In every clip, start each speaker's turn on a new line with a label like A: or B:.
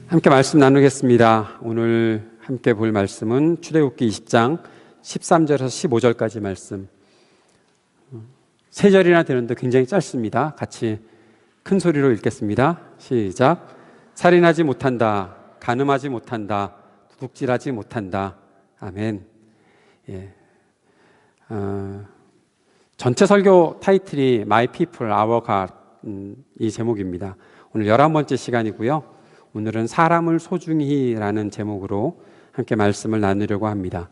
A: 함께 말씀 나누겠습니다. 오늘 함께 볼 말씀은 출애굽기 20장 13절에서 15절까지 말씀. 세 절이나 되는데 굉장히 짧습니다. 같이 큰 소리로 읽겠습니다. 시작. 살인하지 못한다. 간음하지 못한다. 도둑질하지 못한다. 아멘. 예. 전체 설교 타이틀이 My People, Our God 이 제목입니다. 오늘 11번째 시간이고요. 오늘은 사람을 소중히라는 제목으로 함께 말씀을 나누려고 합니다.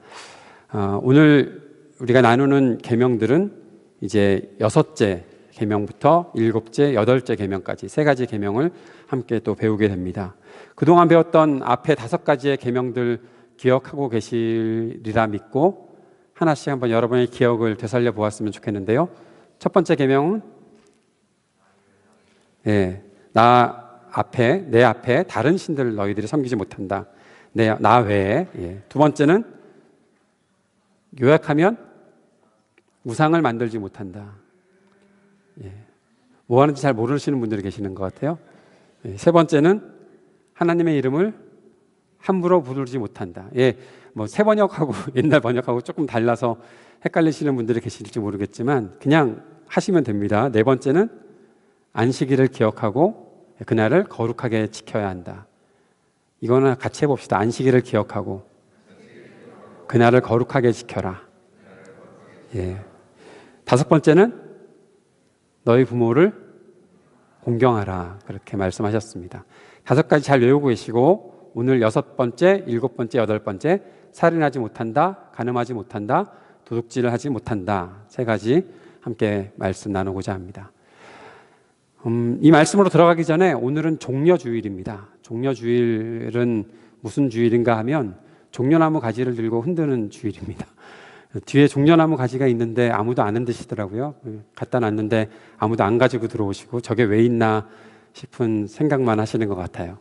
A: 오늘 우리가 나누는 계명들은 이제 6째 계명부터 7째, 8째 계명까지 3가지 계명을 함께 또 배우게 됩니다. 그동안 배웠던 앞에 5가지의 계명들 기억하고 계시리라 믿고 하나씩 한번 여러분의 기억을 되살려 보았으면 좋겠는데요. 첫 번째 계명은 내 앞에 다른 신들을 너희들이 섬기지 못한다. 나 외에. 두 번째는 요약하면 우상을 만들지 못한다. 뭐 하는지 잘 모르시는 분들이 계시는 것 같아요. 세 번째는 하나님의 이름을 함부로 부르지 못한다. 뭐 새 번역하고 옛날 번역하고 조금 달라서 헷갈리시는 분들이 계실지 모르겠지만 그냥 하시면 됩니다. 네 번째는 안식일을 기억하고 그날을 거룩하게 지켜야 한다. 이거는 같이 해봅시다. 안식일을 기억하고 그날을 거룩하게 지켜라. 다섯 번째는 너희 부모를 공경하라. 그렇게 말씀하셨습니다. 5가지 잘 외우고 계시고 오늘 6번째, 7번째, 8번째 살인하지 못한다, 간음하지 못한다, 도둑질을 하지 못한다. 3가지 함께 말씀 나누고자 합니다. 이 말씀으로 들어가기 전에 오늘은 종려주일입니다. 종려주일은 무슨 주일인가 하면 종려나무 가지를 들고 흔드는 주일입니다. 뒤에 종려나무 가지가 있는데 아무도 안 흔드시더라고요. 갖다 놨는데 아무도 안 가지고 들어오시고 저게 왜 있나 싶은 생각만 하시는 것 같아요.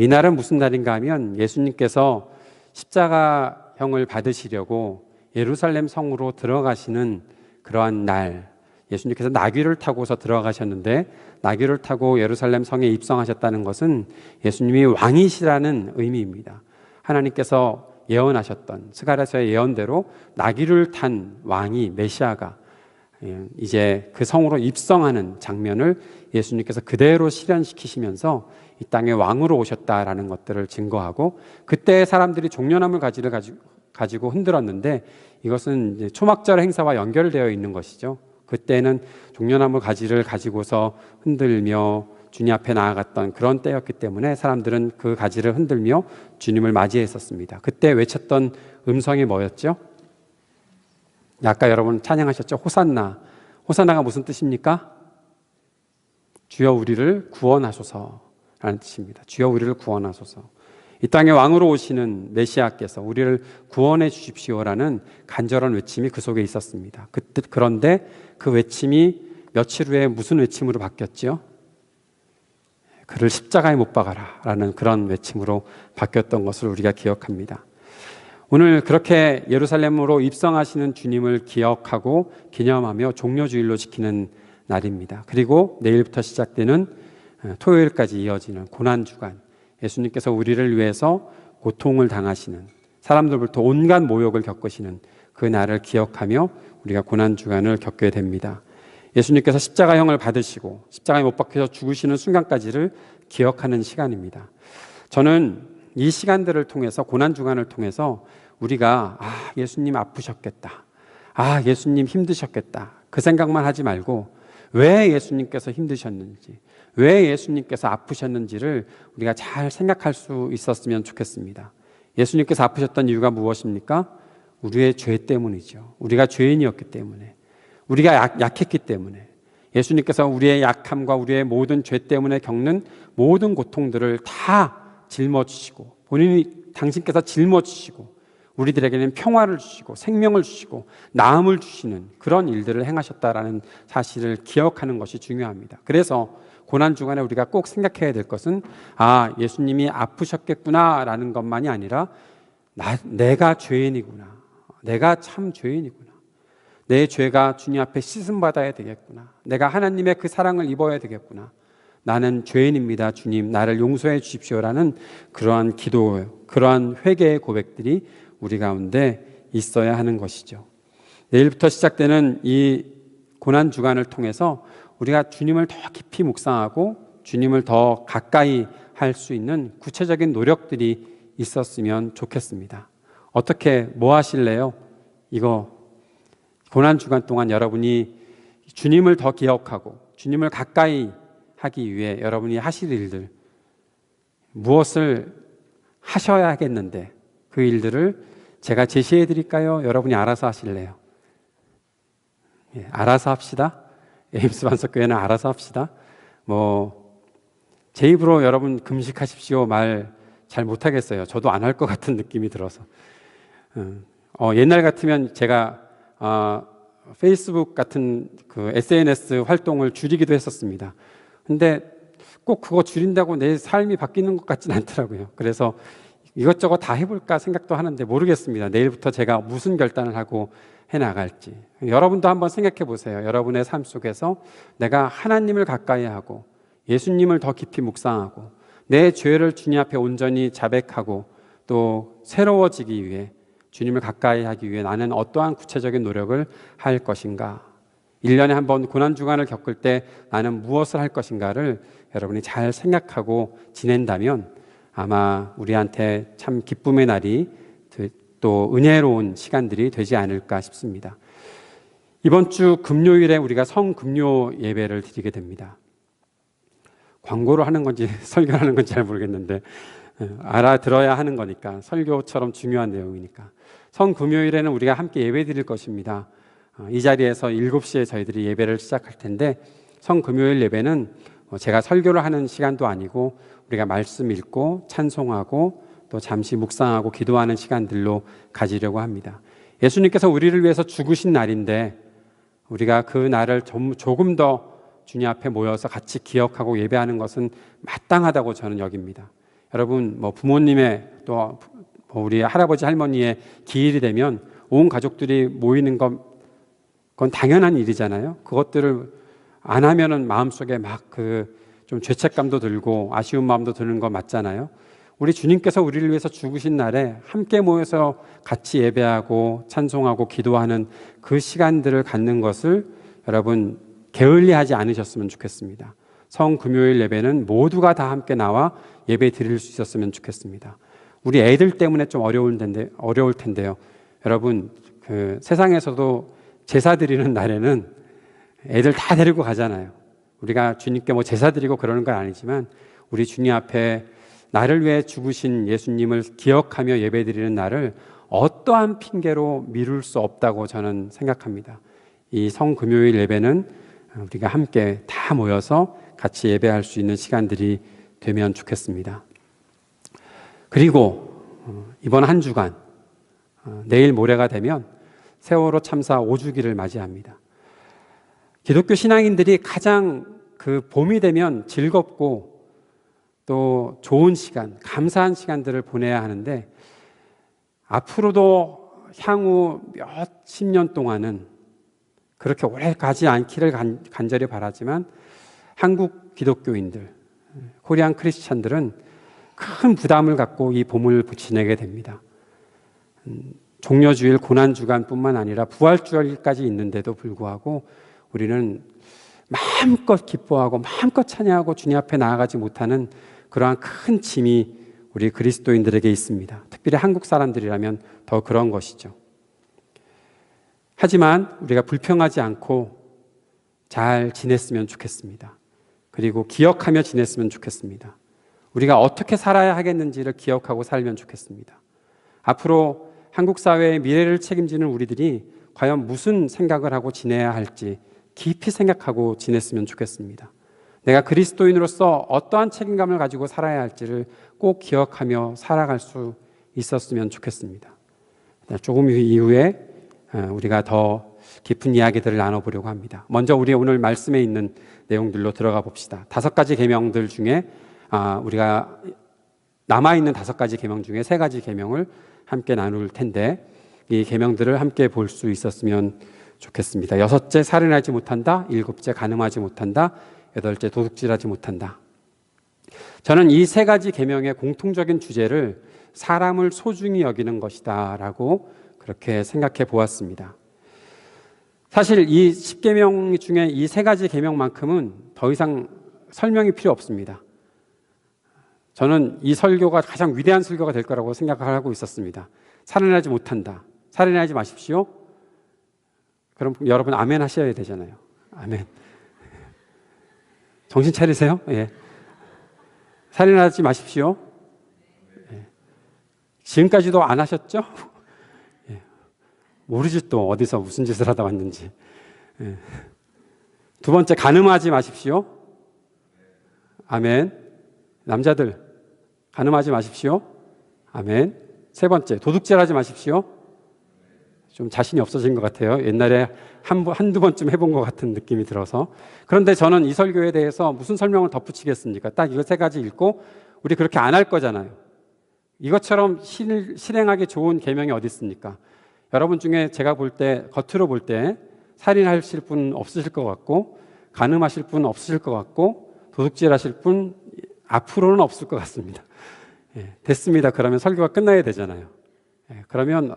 A: 이날은 무슨 날인가 하면 예수님께서 십자가형을 받으시려고 예루살렘 성으로 들어가시는 그러한 날, 예수님께서 나귀를 타고서 들어가셨는데 나귀를 타고 예루살렘 성에 입성하셨다는 것은 예수님이 왕이시라는 의미입니다. 하나님께서 예언하셨던 스가랴서의 예언대로 나귀를 탄 왕이 메시아가 이제 그 성으로 입성하는 장면을 예수님께서 그대로 실현시키시면서 이 땅에 왕으로 오셨다라는 것들을 증거하고 그때 사람들이 종려나무 가지를 가지고 흔들었는데 이것은 이제 초막절 행사와 연결되어 있는 것이죠. 그때는 종려나무 가지를 가지고서 흔들며 주님 앞에 나아갔던 그런 때였기 때문에 사람들은 그 가지를 흔들며 주님을 맞이했었습니다. 그때 외쳤던 음성이 뭐였죠? 아까 여러분 찬양하셨죠? 호산나. 호산나가 무슨 뜻입니까? 주여 우리를 구원하소서라는 뜻입니다. 주여 우리를 구원하소서. 이 땅에 왕으로 오시는 메시아께서 우리를 구원해 주십시오라는 간절한 외침이 그 속에 있었습니다. 그런데 그 외침이 며칠 후에 무슨 외침으로 바뀌었죠? 그를 십자가에 못 박아라 라는 그런 외침으로 바뀌었던 것을 우리가 기억합니다. 오늘 그렇게 예루살렘으로 입성하시는 주님을 기억하고 기념하며 종려주일로 지키는 날입니다. 그리고 내일부터 시작되는 토요일까지 이어지는 고난주간, 예수님께서 우리를 위해서 고통을 당하시는, 사람들부터 온갖 모욕을 겪으시는 그 날을 기억하며 우리가 고난주간을 겪게 됩니다. 예수님께서 십자가형을 받으시고 십자가에 못 박혀서 죽으시는 순간까지를 기억하는 시간입니다. 저는 이 시간들을 통해서, 고난주간을 통해서 우리가 예수님 아프셨겠다, 예수님 힘드셨겠다 그 생각만 하지 말고 왜 예수님께서 힘드셨는지, 왜 예수님께서 아프셨는지를 우리가 잘 생각할 수 있었으면 좋겠습니다. 예수님께서 아프셨던 이유가 무엇입니까? 우리의 죄 때문이죠. 우리가 죄인이었기 때문에, 우리가 약했기 때문에, 예수님께서 우리의 약함과 우리의 모든 죄 때문에 겪는 모든 고통들을 다 짊어지시고, 당신께서 짊어지시고 우리들에게는 평화를 주시고 생명을 주시고 나음을 주시는 그런 일들을 행하셨다라는 사실을 기억하는 것이 중요합니다. 그래서 고난주간에 우리가 꼭 생각해야 될 것은 예수님이 아프셨겠구나라는 것만이 아니라 내가 죄인이구나, 내가 참 죄인이구나, 내 죄가 주님 앞에 씻음받아야 되겠구나, 내가 하나님의 그 사랑을 입어야 되겠구나, 나는 죄인입니다. 주님, 나를 용서해 주십시오라는 그러한 기도, 그러한 회개의 고백들이 우리 가운데 있어야 하는 것이죠. 내일부터 시작되는 이 고난 주간을 통해서 우리가 주님을 더 깊이 묵상하고 주님을 더 가까이 할 수 있는 구체적인 노력들이 있었으면 좋겠습니다. 어떻게 뭐 하실래요? 이거 고난 주간 동안 여러분이 주님을 더 기억하고 주님을 가까이 하기 위해 여러분이 하실 일들, 무엇을 하셔야 하겠는데 그 일들을 제가 제시해 드릴까요? 여러분이 알아서 하실래요? 예, 알아서 합시다. 에임스 반석교회는 알아서 합시다. 제 입으로 여러분 금식하십시오 말 잘 못하겠어요. 저도 안 할 것 같은 느낌이 들어서. 옛날 같으면 제가 페이스북 같은 그 SNS 활동을 줄이기도 했었습니다. 근데 꼭 그거 줄인다고 내 삶이 바뀌는 것 같진 않더라고요. 그래서 이것저것 다 해볼까 생각도 하는데 모르겠습니다. 내일부터 제가 무슨 결단을 하고 해나갈지. 여러분도 한번 생각해 보세요. 여러분의 삶 속에서 내가 하나님을 가까이 하고 예수님을 더 깊이 묵상하고 내 죄를 주님 앞에 온전히 자백하고 또 새로워지기 위해 주님을 가까이 하기 위해 나는 어떠한 구체적인 노력을 할 것인가? 1년에 한 번 고난주간을 겪을 때 나는 무엇을 할 것인가를 여러분이 잘 생각하고 지낸다면 아마 우리한테 참 기쁨의 날이 또 은혜로운 시간들이 되지 않을까 싶습니다. 이번 주 금요일에 우리가 성금요 예배를 드리게 됩니다. 광고를 하는 건지 설교를 하는 건지 잘 모르겠는데 알아들어야 하는 거니까, 설교처럼 중요한 내용이니까. 성금요일에는 우리가 함께 예배 드릴 것입니다. 이 자리에서 7시에 저희들이 예배를 시작할 텐데, 성금요일 예배는 제가 설교를 하는 시간도 아니고 우리가 말씀 읽고 찬송하고 또 잠시 묵상하고 기도하는 시간들로 가지려고 합니다. 예수님께서 우리를 위해서 죽으신 날인데 우리가 그 날을 조금 더 주님 앞에 모여서 같이 기억하고 예배하는 것은 마땅하다고 저는 여깁니다. 여러분, 부모님의 또 우리 할아버지 할머니의 기일이 되면 온 가족들이 모이는 그건 당연한 일이잖아요. 그것들을 안 하면은 마음속에 막 좀 죄책감도 들고 아쉬운 마음도 드는 거 맞잖아요. 우리 주님께서 우리를 위해서 죽으신 날에 함께 모여서 같이 예배하고 찬송하고 기도하는 그 시간들을 갖는 것을 여러분 게을리하지 않으셨으면 좋겠습니다. 성금요일 예배는 모두가 다 함께 나와 예배 드릴 수 있었으면 좋겠습니다. 우리 애들 때문에 좀 어려울 텐데요. 여러분, 세상에서도 제사 드리는 날에는 애들 다 데리고 가잖아요. 우리가 주님께 제사 드리고 그러는 건 아니지만 우리 주님 앞에 나를 위해 죽으신 예수님을 기억하며 예배 드리는 날을 어떠한 핑계로 미룰 수 없다고 저는 생각합니다. 이 성금요일 예배는 우리가 함께 다 모여서 같이 예배할 수 있는 시간들이 되면 좋겠습니다. 그리고 이번 한 주간, 내일 모레가 되면 세월호 참사 5주기를 맞이합니다. 기독교 신앙인들이 가장 봄이 되면 즐겁고 또 좋은 시간, 감사한 시간들을 보내야 하는데 앞으로도 향후 몇십 년 동안은 그렇게 오래 가지 않기를 간절히 바라지만 한국 기독교인들, 코리안 크리스찬들은 큰 부담을 갖고 이 봄을 지내게 됩니다. 종려주일 고난주간뿐만 아니라 부활주일까지 있는데도 불구하고 우리는 마음껏 기뻐하고 마음껏 찬양하고 주님 앞에 나아가지 못하는 그러한 큰 짐이 우리 그리스도인들에게 있습니다. 특별히 한국 사람들이라면 더 그런 것이죠. 하지만 우리가 불평하지 않고 잘 지냈으면 좋겠습니다. 그리고 기억하며 지냈으면 좋겠습니다. 우리가 어떻게 살아야 하겠는지를 기억하고 살면 좋겠습니다. 앞으로 한국 사회의 미래를 책임지는 우리들이 과연 무슨 생각을 하고 지내야 할지 깊이 생각하고 지냈으면 좋겠습니다. 내가 그리스도인으로서 어떠한 책임감을 가지고 살아야 할지를 꼭 기억하며 살아갈 수 있었으면 좋겠습니다. 조금 이후에 우리가 더 깊은 이야기들을 나눠보려고 합니다. 먼저 우리 오늘 말씀에 있는 내용들로 들어가 봅시다. 5가지 계명들 중에 우리가 남아있는 5가지 계명 중에 3가지 계명을 함께 나눌 텐데 이 계명들을 함께 볼 수 있었으면 좋겠습니다. 6째 살인하지 못한다, 7째 간음하지 못한다, 여덟째, 도둑질하지 못한다. 저는 이 세 가지 계명의 공통적인 주제를 사람을 소중히 여기는 것이다 라고 그렇게 생각해 보았습니다. 사실 이 10계명 중에 이 세 가지 계명만큼은 더 이상 설명이 필요 없습니다. 저는 이 설교가 가장 위대한 설교가 될 거라고 생각을 하고 있었습니다. 살인하지 못한다. 살인하지 마십시오. 그럼 여러분 아멘 하셔야 되잖아요. 아멘. 정신 차리세요. 예. 살인하지 마십시오. 예. 지금까지도 안 하셨죠? 예. 모르지 또 어디서 무슨 짓을 하다 왔는지. 예. 두 번째, 간음하지 마십시오. 아멘. 남자들 간음하지 마십시오. 아멘. 세 번째, 도둑질하지 마십시오. 좀 자신이 없어진 것 같아요. 옛날에 한두 번쯤 해본 것 같은 느낌이 들어서. 그런데 저는 이 설교에 대해서 무슨 설명을 덧붙이겠습니까? 딱 이거 세 가지 읽고 우리 그렇게 안 할 거잖아요. 이것처럼 실행하기 좋은 계명이 어디 있습니까? 여러분 중에 제가 볼 때, 겉으로 볼 때 살인하실 분 없으실 것 같고, 간음하실 분 없으실 것 같고, 도둑질하실 분 앞으로는 없을 것 같습니다. 예, 됐습니다. 그러면 설교가 끝나야 되잖아요. 예, 그러면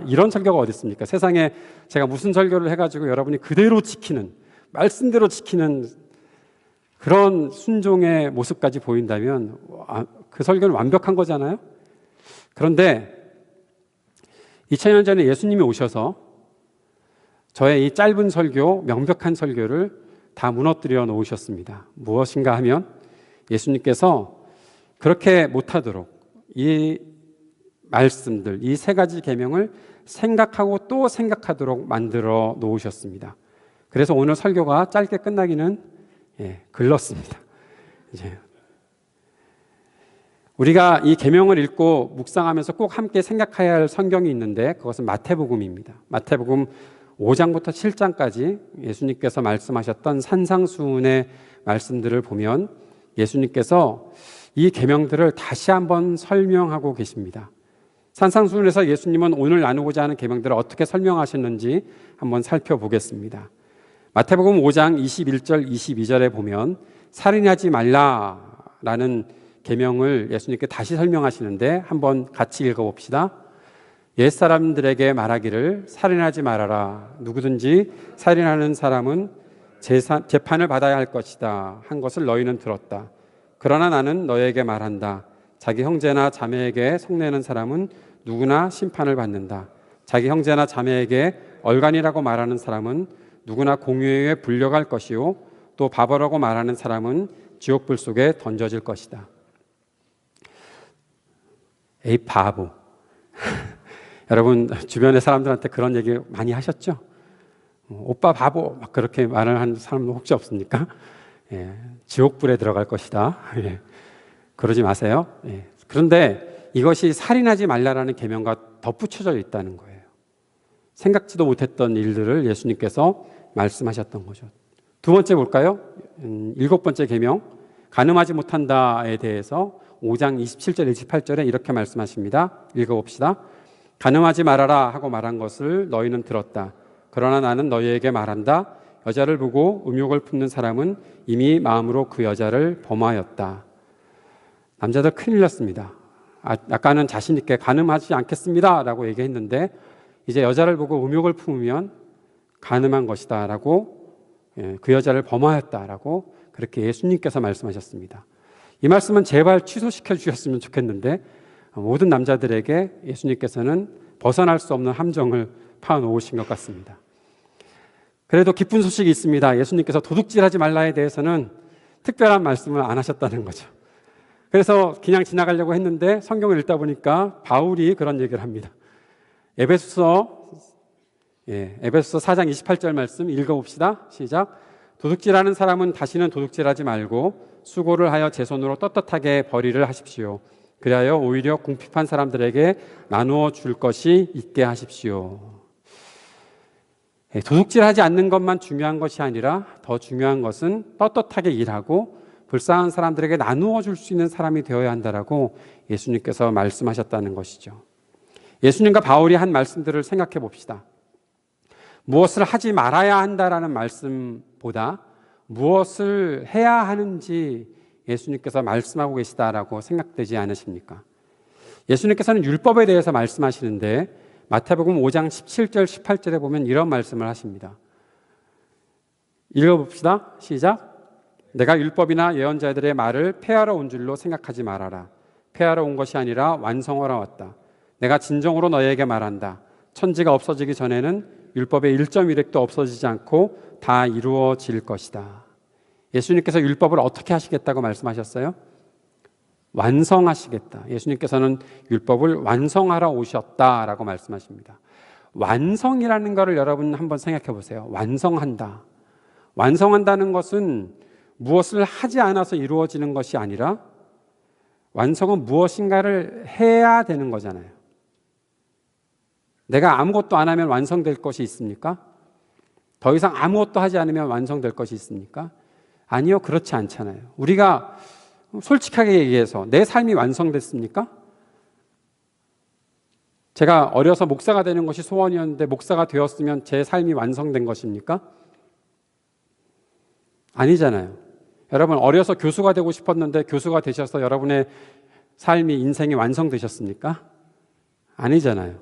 A: 이런 설교가 어디 있습니까? 세상에 제가 무슨 설교를 해가지고 여러분이 그대로 지키는, 말씀대로 지키는 그런 순종의 모습까지 보인다면 그 설교는 완벽한 거잖아요. 그런데 2000년 전에 예수님이 오셔서 저의 이 짧은 설교, 명백한 설교를 다 무너뜨려 놓으셨습니다. 무엇인가 하면 예수님께서 그렇게 못하도록 이 말씀들, 이 세 가지 계명을 생각하고 또 생각하도록 만들어 놓으셨습니다. 그래서 오늘 설교가 짧게 끝나기는 글렀습니다. 이제 우리가 이 계명을 읽고 묵상하면서 꼭 함께 생각해야 할 성경이 있는데 그것은 마태복음입니다. 마태복음 5장부터 7장까지 예수님께서 말씀하셨던 산상수훈의 말씀들을 보면 예수님께서 이 계명들을 다시 한번 설명하고 계십니다. 산상수훈에서 예수님은 오늘 나누고자 하는 계명들을 어떻게 설명하셨는지 한번 살펴보겠습니다. 마태복음 5장 21절 22절에 보면 살인하지 말라라는 계명을 예수님께 다시 설명하시는데 한번 같이 읽어봅시다. 옛사람들에게 말하기를 살인하지 말아라. 누구든지 살인하는 사람은 재판을 받아야 할 것이다 한 것을 너희는 들었다. 그러나 나는 너희에게 말한다. 자기 형제나 자매에게 속내는 사람은 누구나 심판을 받는다. 자기 형제나 자매에게 얼간이라고 말하는 사람은 누구나 공유에 불려갈 것이요 또 바보라고 말하는 사람은 지옥불 속에 던져질 것이다. 에이 바보. 여러분 주변의 사람들한테 그런 얘기 많이 하셨죠? 오빠 바보 막 그렇게 말을 하는 사람은 혹시 없습니까? 예, 지옥불에 들어갈 것이다. 예, 그러지 마세요. 예. 그런데 이것이 살인하지 말라라는 계명과 덧붙여져 있다는 거예요. 생각지도 못했던 일들을 예수님께서 말씀하셨던 거죠. 두 번째 볼까요? 7번째 계명, 간음하지 못한다에 대해서 5장 27절 28절에 이렇게 말씀하십니다. 읽어봅시다. 간음하지 말아라 하고 말한 것을 너희는 들었다. 그러나 나는 너희에게 말한다. 여자를 보고 음욕을 품는 사람은 이미 마음으로 그 여자를 범하였다. 남자들 큰일 났습니다. 아까는 자신 있게 간음하지 않겠습니다 라고 얘기했는데 이제 여자를 보고 음욕을 품으면 간음한 것이다 라고 그 여자를 범하였다 라고 그렇게 예수님께서 말씀하셨습니다. 이 말씀은 제발 취소시켜 주셨으면 좋겠는데 모든 남자들에게 예수님께서는 벗어날 수 없는 함정을 파놓으신 것 같습니다. 그래도 기쁜 소식이 있습니다. 예수님께서 도둑질하지 말라에 대해서는 특별한 말씀을 안 하셨다는 거죠. 그래서 그냥 지나가려고 했는데 성경을 읽다 보니까 바울이 그런 얘기를 합니다. 에베소서 4장 28절 말씀 읽어봅시다. 시작. 도둑질하는 사람은 다시는 도둑질하지 말고 수고를 하여 제 손으로 떳떳하게 벌이를 하십시오. 그리하여 오히려 궁핍한 사람들에게 나누어 줄 것이 있게 하십시오. 도둑질하지 않는 것만 중요한 것이 아니라 더 중요한 것은 떳떳하게 일하고 불쌍한 사람들에게 나누어 줄 수 있는 사람이 되어야 한다라고 예수님께서 말씀하셨다는 것이죠. 예수님과 바울이 한 말씀들을 생각해 봅시다. 무엇을 하지 말아야 한다라는 말씀보다 무엇을 해야 하는지 예수님께서 말씀하고 계시다라고 생각되지 않으십니까? 예수님께서는 율법에 대해서 말씀하시는데 마태복음 5장 17절 18절에 보면 이런 말씀을 하십니다. 읽어봅시다. 시작. 내가 율법이나 예언자들의 말을 폐하러 온 줄로 생각하지 말아라. 폐하러 온 것이 아니라 완성하러 왔다. 내가 진정으로 너희에게 말한다. 천지가 없어지기 전에는 율법의 1.1획도 없어지지 않고 다 이루어질 것이다. 예수님께서 율법을 어떻게 하시겠다고 말씀하셨어요? 완성하시겠다. 예수님께서는 율법을 완성하러 오셨다라고 말씀하십니다. 완성이라는 것을 여러분 한번 생각해 보세요. 완성한다. 완성한다는 것은 무엇을 하지 않아서 이루어지는 것이 아니라 완성은 무엇인가를 해야 되는 거잖아요. 내가 아무것도 안 하면 완성될 것이 있습니까? 더 이상 아무것도 하지 않으면 완성될 것이 있습니까? 아니요, 그렇지 않잖아요. 우리가 솔직하게 얘기해서 내 삶이 완성됐습니까? 제가 어려서 목사가 되는 것이 소원이었는데 목사가 되었으면 제 삶이 완성된 것입니까? 아니잖아요. 여러분 어려서 교수가 되고 싶었는데 교수가 되셔서 여러분의 삶이 인생이 완성되셨습니까? 아니잖아요.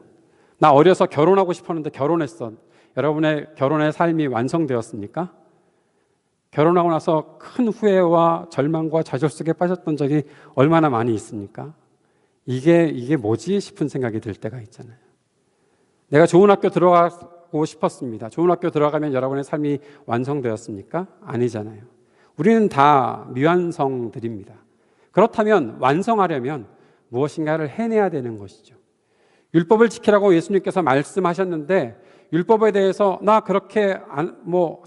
A: 나 어려서 결혼하고 싶었는데 결혼했어. 여러분의 결혼의 삶이 완성되었습니까? 결혼하고 나서 큰 후회와 절망과 좌절 속에 빠졌던 적이 얼마나 많이 있습니까? 이게 뭐지 싶은 생각이 들 때가 있잖아요. 내가 좋은 학교 들어가고 싶었습니다. 좋은 학교 들어가면 여러분의 삶이 완성되었습니까? 아니잖아요. 우리는 다 미완성들입니다. 그렇다면 완성하려면 무엇인가를 해내야 되는 것이죠. 율법을 지키라고 예수님께서 말씀하셨는데 율법에 대해서 나 그렇게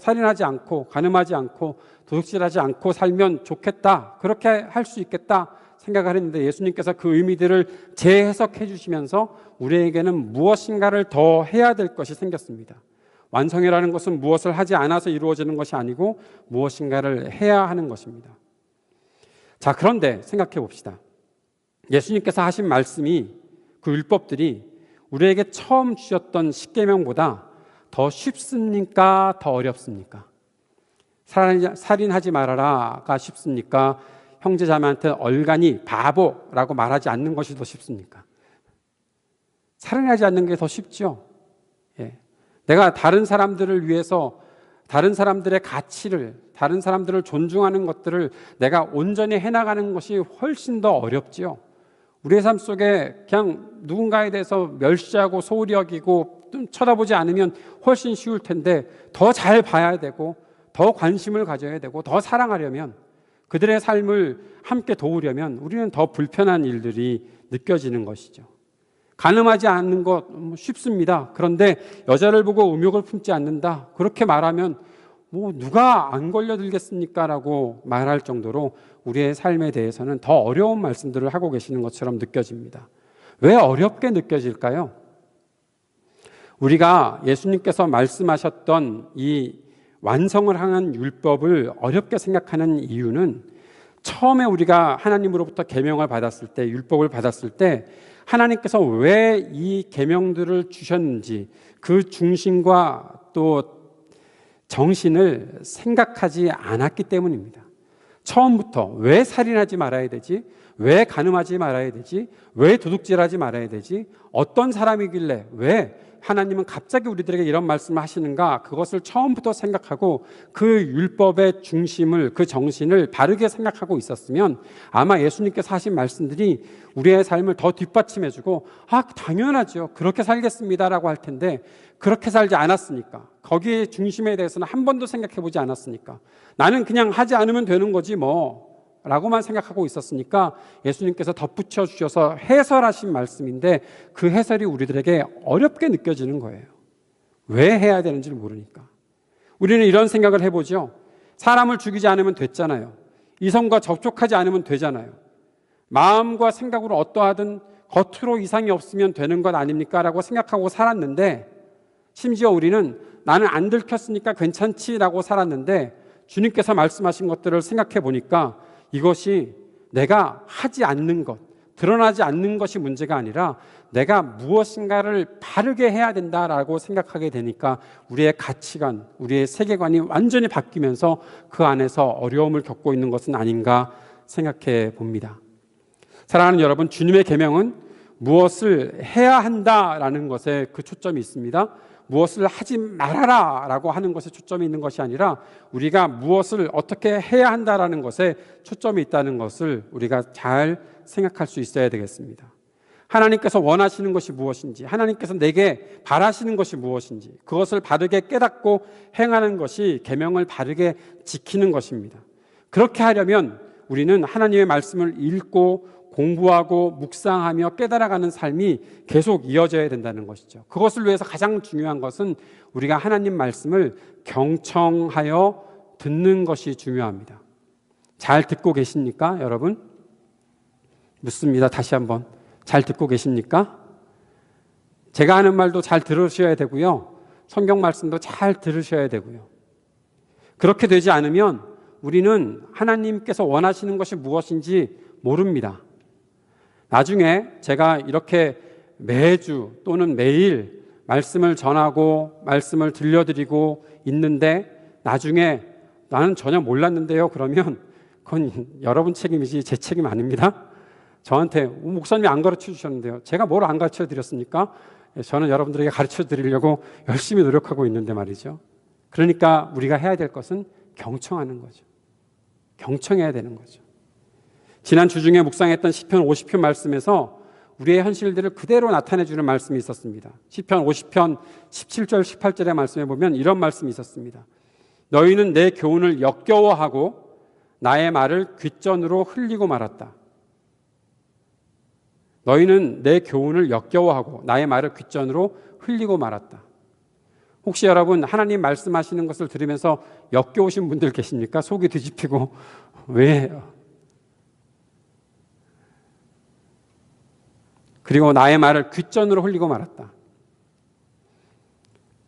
A: 살인하지 않고 간음하지 않고 도둑질하지 않고 살면 좋겠다, 그렇게 할 수 있겠다 생각을 했는데 예수님께서 그 의미들을 재해석해 주시면서 우리에게는 무엇인가를 더 해야 될 것이 생겼습니다. 완성이라는 것은 무엇을 하지 않아서 이루어지는 것이 아니고 무엇인가를 해야 하는 것입니다. 자, 그런데 생각해 봅시다. 예수님께서 하신 말씀이, 그 율법들이 우리에게 처음 주셨던 십계명보다 더 쉽습니까? 더 어렵습니까? 살인하지 말아라가 쉽습니까? 형제자매한테 얼간이 바보라고 말하지 않는 것이 더 쉽습니까? 살인하지 않는 게 더 쉽죠. 예. 내가 다른 사람들을 위해서 다른 사람들의 가치를, 다른 사람들을 존중하는 것들을 내가 온전히 해나가는 것이 훨씬 더 어렵지요. 우리의 삶 속에 그냥 누군가에 대해서 멸시하고 소홀히 여기고 쳐다보지 않으면 훨씬 쉬울 텐데 더 잘 봐야 되고 더 관심을 가져야 되고 더 사랑하려면, 그들의 삶을 함께 도우려면 우리는 더 불편한 일들이 느껴지는 것이죠. 간음하지 않는 것 쉽습니다. 그런데 여자를 보고 음욕을 품지 않는다, 그렇게 말하면 누가 안 걸려들겠습니까? 라고 말할 정도로 우리의 삶에 대해서는 더 어려운 말씀들을 하고 계시는 것처럼 느껴집니다. 왜 어렵게 느껴질까요? 우리가 예수님께서 말씀하셨던 이 완성을 향한 율법을 어렵게 생각하는 이유는, 처음에 우리가 하나님으로부터 계명을 받았을 때, 율법을 받았을 때 하나님께서 왜 이 계명들을 주셨는지 그 중심과 또 정신을 생각하지 않았기 때문입니다. 처음부터 왜 살인하지 말아야 되지? 왜 간음하지 말아야 되지? 왜 도둑질하지 말아야 되지? 어떤 사람이길래 왜 하나님은 갑자기 우리들에게 이런 말씀을 하시는가? 그것을 처음부터 생각하고 그 율법의 중심을, 그 정신을 바르게 생각하고 있었으면 아마 예수님께서 하신 말씀들이 우리의 삶을 더 뒷받침해주고 당연하죠, 그렇게 살겠습니다라고 할 텐데 그렇게 살지 않았으니까, 거기에 중심에 대해서는 한 번도 생각해보지 않았으니까, 나는 그냥 하지 않으면 되는 거지 라고만 생각하고 있었으니까 예수님께서 덧붙여 주셔서 해설하신 말씀인데 그 해설이 우리들에게 어렵게 느껴지는 거예요. 왜 해야 되는지를 모르니까. 우리는 이런 생각을 해보죠. 사람을 죽이지 않으면 됐잖아요. 이성과 접촉하지 않으면 되잖아요. 마음과 생각으로 어떠하든 겉으로 이상이 없으면 되는 것 아닙니까? 라고 생각하고 살았는데, 심지어 우리는 나는 안 들켰으니까 괜찮지라고 살았는데 주님께서 말씀하신 것들을 생각해 보니까 이것이 내가 하지 않는 것, 드러나지 않는 것이 문제가 아니라 내가 무엇인가를 바르게 해야 된다라고 생각하게 되니까 우리의 가치관, 우리의 세계관이 완전히 바뀌면서 그 안에서 어려움을 겪고 있는 것은 아닌가 생각해 봅니다. 사랑하는 여러분, 주님의 계명은 무엇을 해야 한다라는 것에 그 초점이 있습니다. 무엇을 하지 말아라 라고 하는 것에 초점이 있는 것이 아니라 우리가 무엇을 어떻게 해야 한다라는 것에 초점이 있다는 것을 우리가 잘 생각할 수 있어야 되겠습니다. 하나님께서 원하시는 것이 무엇인지, 하나님께서 내게 바라시는 것이 무엇인지, 그것을 바르게 깨닫고 행하는 것이 계명을 바르게 지키는 것입니다. 그렇게 하려면 우리는 하나님의 말씀을 읽고 공부하고 묵상하며 깨달아가는 삶이 계속 이어져야 된다는 것이죠. 그것을 위해서 가장 중요한 것은 우리가 하나님 말씀을 경청하여 듣는 것이 중요합니다. 잘 듣고 계십니까, 여러분? 묻습니다. 다시 한번. 잘 듣고 계십니까? 제가 하는 말도 잘 들으셔야 되고요. 성경 말씀도 잘 들으셔야 되고요. 그렇게 되지 않으면 우리는 하나님께서 원하시는 것이 무엇인지 모릅니다. 나중에 제가 이렇게 매주 또는 매일 말씀을 전하고 말씀을 들려드리고 있는데 나중에 나는 전혀 몰랐는데요. 그러면 그건 여러분 책임이지 제 책임 아닙니다. 저한테 목사님이 안 가르쳐 주셨는데요. 제가 뭘 안 가르쳐 드렸습니까? 저는 여러분들에게 가르쳐 드리려고 열심히 노력하고 있는데 말이죠. 그러니까 우리가 해야 될 것은 경청하는 거죠. 경청해야 되는 거죠. 지난 주 중에 묵상했던 시편 50편 말씀에서 우리의 현실들을 그대로 나타내주는 말씀이 있었습니다. 시편 50편 17절 18절의 말씀에 보면 이런 말씀이 있었습니다. 너희는 내 교훈을 역겨워하고 나의 말을 귓전으로 흘리고 말았다. 너희는 내 교훈을 역겨워하고 나의 말을 귓전으로 흘리고 말았다. 혹시 여러분 하나님 말씀하시는 것을 들으면서 역겨우신 분들 계십니까? 속이 뒤집히고 왜? 그리고 나의 말을 귓전으로 흘리고 말았다.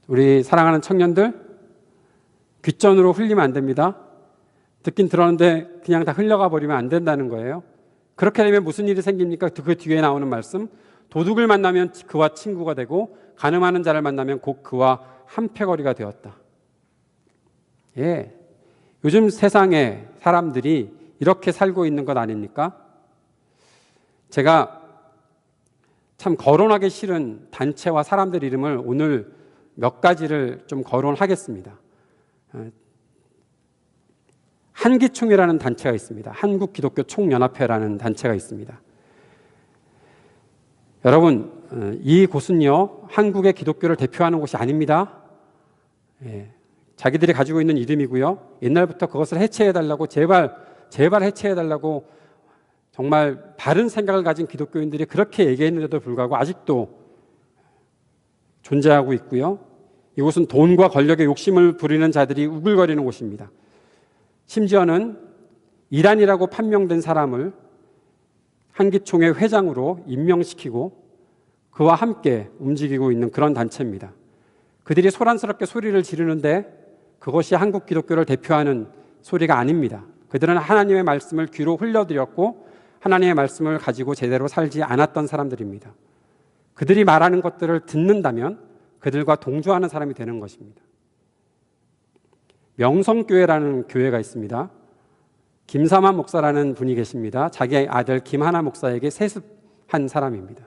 A: 우리 사랑하는 청년들, 귓전으로 흘리면 안 됩니다. 듣긴 들었는데 그냥 다 흘려가 버리면 안 된다는 거예요. 그렇게 되면 무슨 일이 생깁니까? 그 뒤에 나오는 말씀, 도둑을 만나면 그와 친구가 되고 간음하는 자를 만나면 곧 그와 한패거리가 되었다. 예, 요즘 세상에 사람들이 이렇게 살고 있는 것 아닙니까? 제가 참 거론하기 싫은 단체와 사람들 이름을 오늘 몇 가지를 좀 거론하겠습니다. 한기총이라는 단체가 있습니다. 한국기독교총연합회라는 단체가 있습니다. 여러분, 이 곳은요, 한국의 기독교를 대표하는 곳이 아닙니다. 예, 자기들이 가지고 있는 이름이고요. 옛날부터 그것을 해체해달라고 제발 해체해달라고 정말 바른 생각을 가진 기독교인들이 그렇게 얘기했는데도 불구하고 아직도 존재하고 있고요. 이곳은 돈과 권력의 욕심을 부리는 자들이 우글거리는 곳입니다. 심지어는 이란이라고 판명된 사람을 한기총의 회장으로 임명시키고 그와 함께 움직이고 있는 그런 단체입니다. 그들이 소란스럽게 소리를 지르는데 그것이 한국 기독교를 대표하는 소리가 아닙니다. 그들은 하나님의 말씀을 귀로 흘려들였고 하나님의 말씀을 가지고 제대로 살지 않았던 사람들입니다. 그들이 말하는 것들을 듣는다면 그들과 동조하는 사람이 되는 것입니다. 명성교회라는 교회가 있습니다. 김삼환 목사라는 분이 계십니다. 자기 아들 김하나 목사에게 세습한 사람입니다.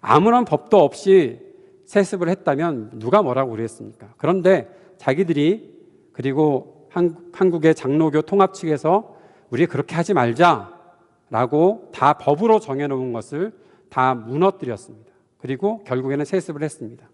A: 아무런 법도 없이 세습을 했다면 누가 뭐라고 그랬습니까? 그런데 자기들이 그리고 한국의 장로교 통합 측에서 우리 그렇게 하지 말자라고 다 법으로 정해놓은 것을 다 무너뜨렸습니다. 그리고 결국에는 세습을 했습니다.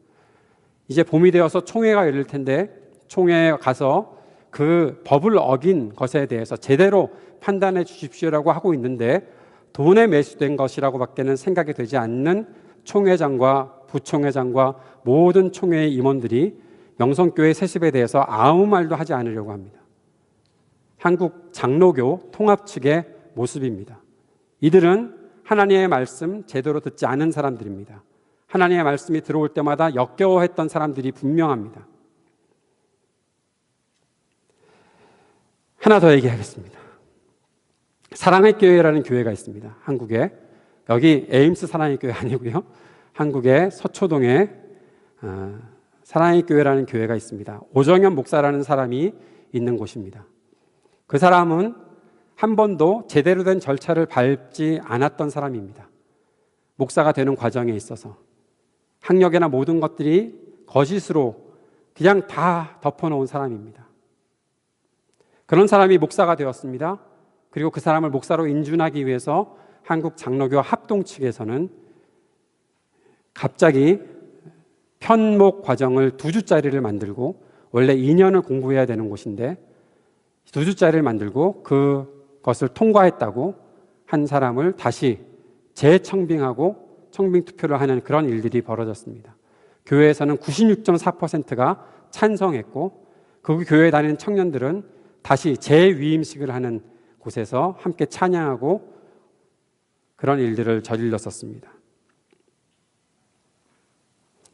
A: 이제 봄이 되어서 총회가 열릴 텐데 총회에 가서 그 법을 어긴 것에 대해서 제대로 판단해 주십시오라고 하고 있는데 돈에 매수된 것이라고 밖에는 생각이 되지 않는 총회장과 부총회장과 모든 총회의 임원들이 명성교회 세습에 대해서 아무 말도 하지 않으려고 합니다. 한국 장로교 통합 측의 모습입니다. 이들은 하나님의 말씀 제대로 듣지 않은 사람들입니다. 하나님의 말씀이 들어올 때마다 역겨워했던 사람들이 분명합니다. 하나 더 얘기하겠습니다. 사랑의 교회라는 교회가 있습니다. 한국에. 여기 에임스 사랑의 교회 아니고요. 한국의 서초동에 사랑의 교회라는 교회가 있습니다. 오정현 목사라는 사람이 있는 곳입니다. 그 사람은 한 번도 제대로 된 절차를 밟지 않았던 사람입니다. 목사가 되는 과정에 있어서 학력이나 모든 것들이 거짓으로 그냥 다 덮어놓은 사람입니다. 그런 사람이 목사가 되었습니다. 그리고 그 사람을 목사로 인준하기 위해서 한국 장로교 합동 측에서는 갑자기 편목 과정을 2주짜리를 만들고, 원래 2년을 공부해야 되는 곳인데 2주짜리를 만들고 그것을 통과했다고 한 사람을 다시 재청빙하고 청빙 투표를 하는 그런 일들이 벌어졌습니다. 교회에서는 96.4%가 찬성했고, 그 교회에 다니는 청년들은 다시 재위임식을 하는 곳에서 함께 찬양하고 그런 일들을 저질렀었습니다.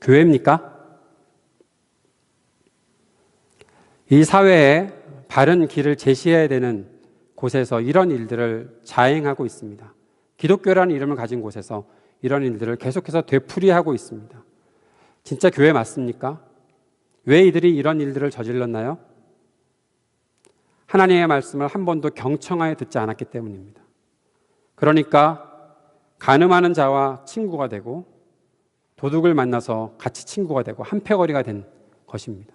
A: 교회입니까? 이 사회에 바른 길을 제시해야 되는 곳에서 이런 일들을 자행하고 있습니다. 기독교라는 이름을 가진 곳에서 이런 일들을 계속해서 되풀이하고 있습니다. 진짜 교회 맞습니까? 왜 이들이 이런 일들을 저질렀나요? 하나님의 말씀을 한 번도 경청하여 듣지 않았기 때문입니다. 그러니까 간음하는 자와 친구가 되고 도둑을 만나서 같이 친구가 되고 한패거리가 된 것입니다.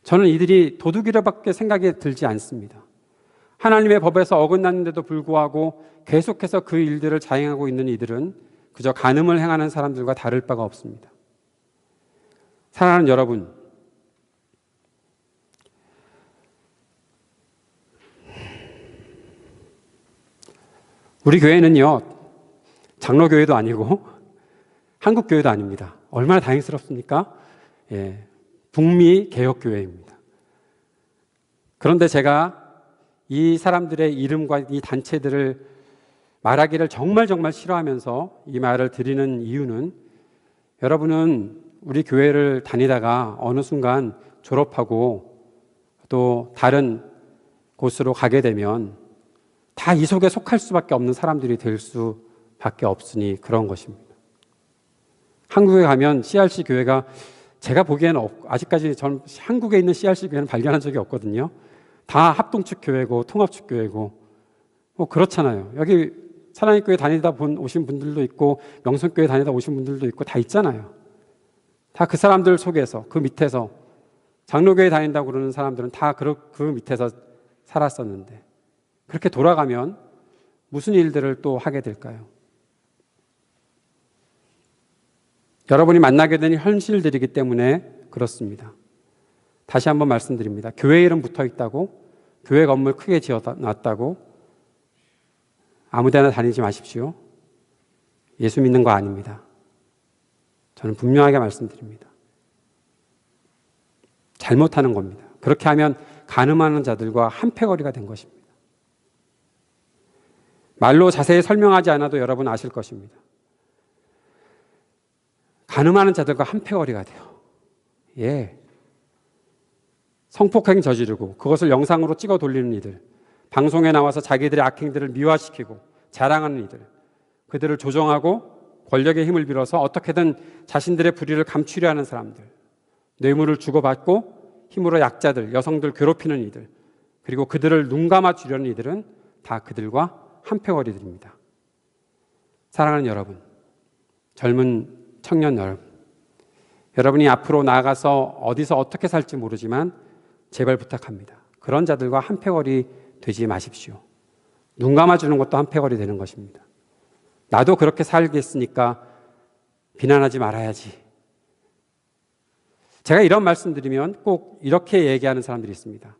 A: 저는 이들이 도둑이라밖에 생각이 들지 않습니다. 하나님의 법에서 어긋났는데도 불구하고 계속해서 그 일들을 자행하고 있는 이들은 그저 간음을 행하는 사람들과 다를 바가 없습니다. 사랑하는 여러분, 우리 교회는요, 장로교회도 아니고 한국교회도 아닙니다. 얼마나 다행스럽습니까? 예, 북미 개혁교회입니다. 그런데 제가 이 사람들의 이름과 이 단체들을 말하기를 정말 싫어하면서 이 말을 드리는 이유는, 여러분은 우리 교회를 다니다가 어느 순간 졸업하고 또 다른 곳으로 가게 되면 다 이 속에 속할 수밖에 없는 사람들이 될 수밖에 없으니 그런 것입니다. 한국에 가면 CRC 교회가 제가 보기에는 아직까지 전 한국에 있는 CRC 교회는 발견한 적이 없거든요. 다 합동측 교회고 통합측 교회고 뭐 그렇잖아요. 여기 사랑의 교회 다니다 오신 분들도 있고 명성교회 다니다 오신 분들도 있고 다 있잖아요. 다 그 사람들 속에서, 그 밑에서, 장로교회 다닌다고 그러는 사람들은 다 그 밑에서 살았었는데, 그렇게 돌아가면 무슨 일들을 또 하게 될까요? 여러분이 만나게 된 현실들이기 때문에 그렇습니다. 다시 한번 말씀드립니다. 교회 이름 붙어 있다고, 교회 건물 크게 지어놨다고 아무데나 다니지 마십시오. 예수 믿는 거 아닙니다. 저는 분명하게 말씀드립니다. 잘못하는 겁니다. 그렇게 하면 간음하는 자들과 한패거리가 된 것입니다. 말로 자세히 설명하지 않아도 여러분 아실 것입니다. 간음하는 자들과 한패거리가 돼요. 예. 성폭행 저지르고 그것을 영상으로 찍어 돌리는 이들, 방송에 나와서 자기들의 악행들을 미화시키고 자랑하는 이들, 그들을 조종하고 권력의 힘을 빌어서 어떻게든 자신들의 불의를 감추려 하는 사람들, 뇌물을 주고받고 힘으로 약자들, 여성들 괴롭히는 이들, 그리고 그들을 눈감아 주려는 이들은 다 그들과 한패거리들입니다. 사랑하는 여러분, 젊은 청년 여러분, 여러분이 앞으로 나아가서 어디서 어떻게 살지 모르지만 제발 부탁합니다. 그런 자들과 한패거리 되지 마십시오. 눈 감아주는 것도 한패거리 되는 것입니다. 나도 그렇게 살겠으니까 비난하지 말아야지. 제가 이런 말씀드리면 꼭 이렇게 얘기하는 사람들이 있습니다.